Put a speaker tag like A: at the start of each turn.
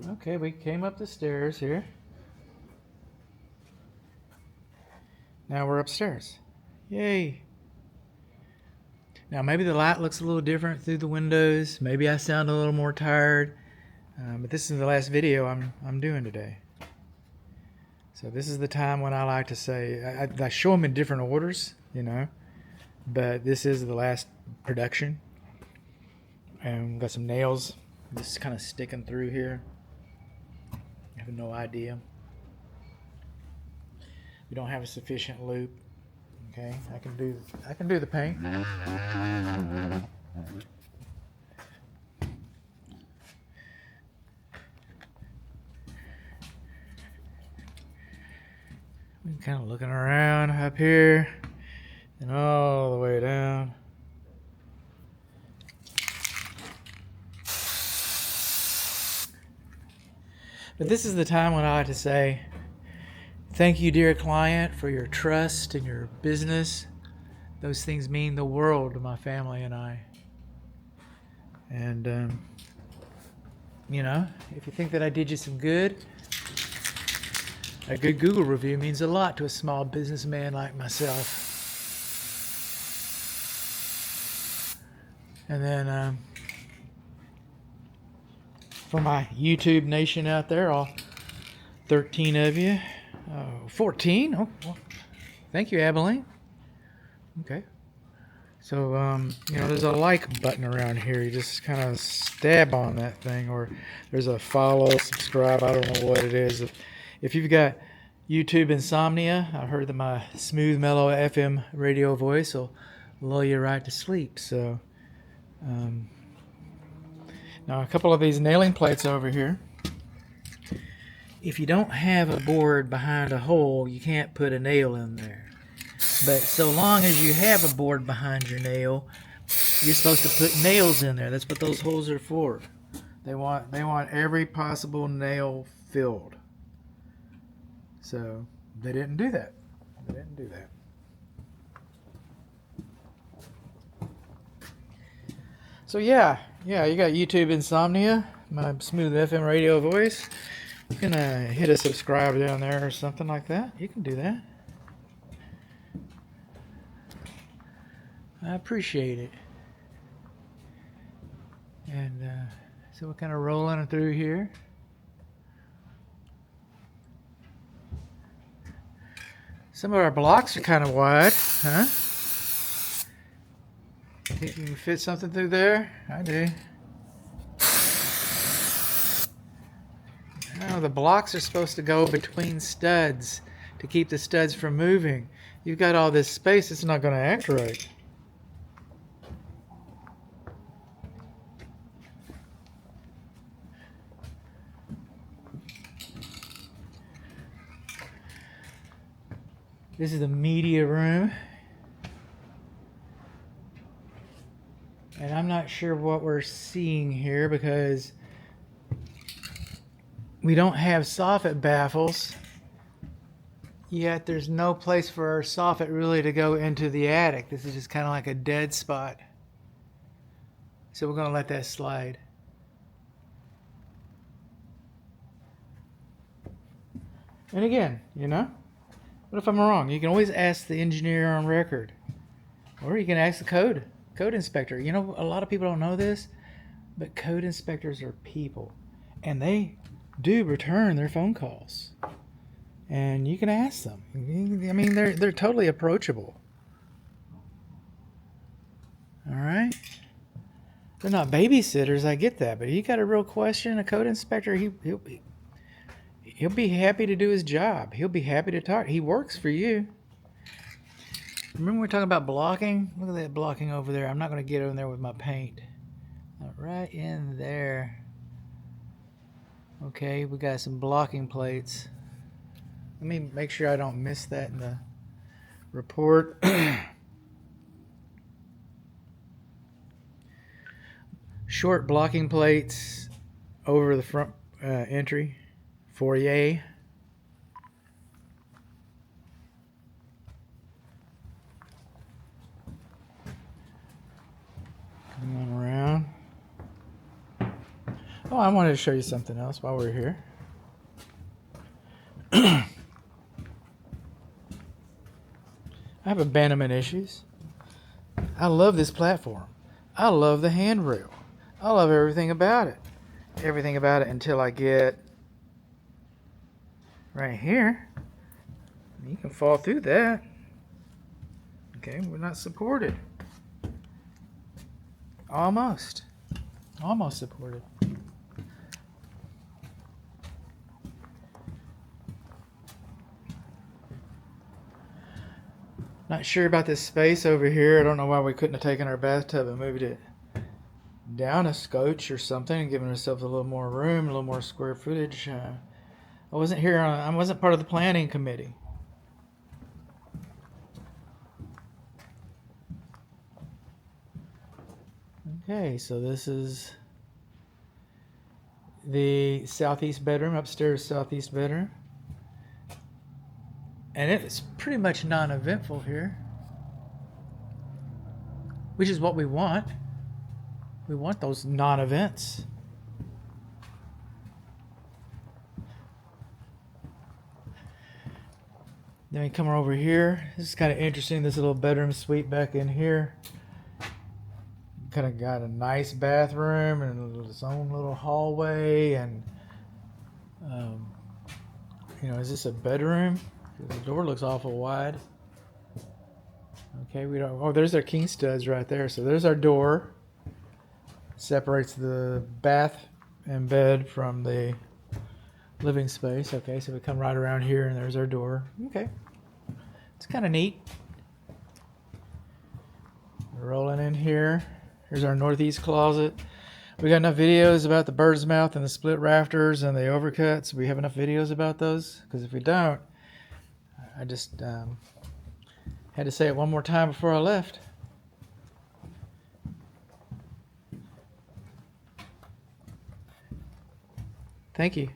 A: Okay, we came up the stairs here. Now we're upstairs. Yay. Now maybe the light looks a little different through the windows. Maybe I sound a little more tired. But this is the last video I'm doing today. So this is the time when I like to say, I show them in different orders, you know, but this is the last production. And we've got some nails just kind of sticking through here. I have no idea. We don't have a sufficient loop. Okay, I can do the paint. I'm kind of looking around up here and all the way down. But this is the time when I like to say, thank you, dear client, for your trust and your business. Those things mean the world to my family and I. And, you know, if you think that I did you some good, a good Google review means a lot to a small businessman like myself. And then, for my YouTube nation out there, all 13 of you. 14? Oh, well, thank you, Abilene. Okay. So, you know, there's a like button around here. You just kind of stab on that thing, or there's a follow, subscribe. I don't know what it is. If you've got YouTube insomnia, I heard that my smooth, mellow FM radio voice will lull you right to sleep. So, now a couple of these nailing plates over here. If you don't have a board behind a hole, you can't put a nail in there. But so long as you have a board behind your nail, you're supposed to put nails in there. That's what those holes are for. They want every possible nail filled. So they didn't do that. They didn't do that. So yeah, you got YouTube insomnia, my smooth FM radio voice. You can hit a subscribe down there or something like that. You can do that. I appreciate it. And so we're kind of rolling through here. Some of our blocks are kind of wide, huh? Think you can fit something through there? I do. No, the blocks are supposed to go between studs to keep the studs from moving. You've got all this space, it's not going to act right. This is the media room. And I'm not sure what we're seeing here because we don't have soffit baffles, yet there's no place for our soffit really to go into the attic. This is just kind of like a dead spot. So we're going to let that slide. And again, you know, what if I'm wrong? You can always ask the engineer on record, or you can ask the code inspector. You know, a lot of people don't know this, but code inspectors are people, and they do return their phone calls, and you can ask them. I mean, they're totally approachable. All right, they're not babysitters. I get that, but you got a real question, a code inspector, he'll be happy to do his job. He'll be happy to talk. He works for you. Remember we were talking about blocking? Look at that blocking over there. I'm not going to get in there with my paint. Right in there. Okay, we got some blocking plates. Let me make sure I don't miss that in the report. Short blocking plates over the front entry. Foyer. Come on around. Oh, I wanted to show you something else while we're here. I have abandonment issues. I love this platform. I love the handrail. I love everything about it. Everything about it until I get right here. You can fall through that. Okay, we're not supported. Almost supported. Not sure about this space over here. I don't know why we couldn't have taken our bathtub and moved it down a scotch or something and given ourselves a little more room, a little more square footage. I wasn't here. I wasn't part of the planning committee. Okay, so this is the southeast bedroom, upstairs southeast bedroom. And it's pretty much non-eventful here, which is what we want. We want those non-events. Then we come over here. This is kind of interesting, this little bedroom suite back in here. Kind of got a nice bathroom and its own little hallway. And, is this a bedroom? The door looks awful wide. Okay, we don't. Oh, there's our king studs right there. So there's our door. Separates the bath and bed from the living space. Okay, so we come right around here and there's our door. Okay, it's kind of neat. We're rolling in here. Here's our northeast closet. We got enough videos about the bird's mouth and the split rafters and the overcuts. We have enough videos about those? Because if we don't, I just had to say it one more time before I left. Thank you.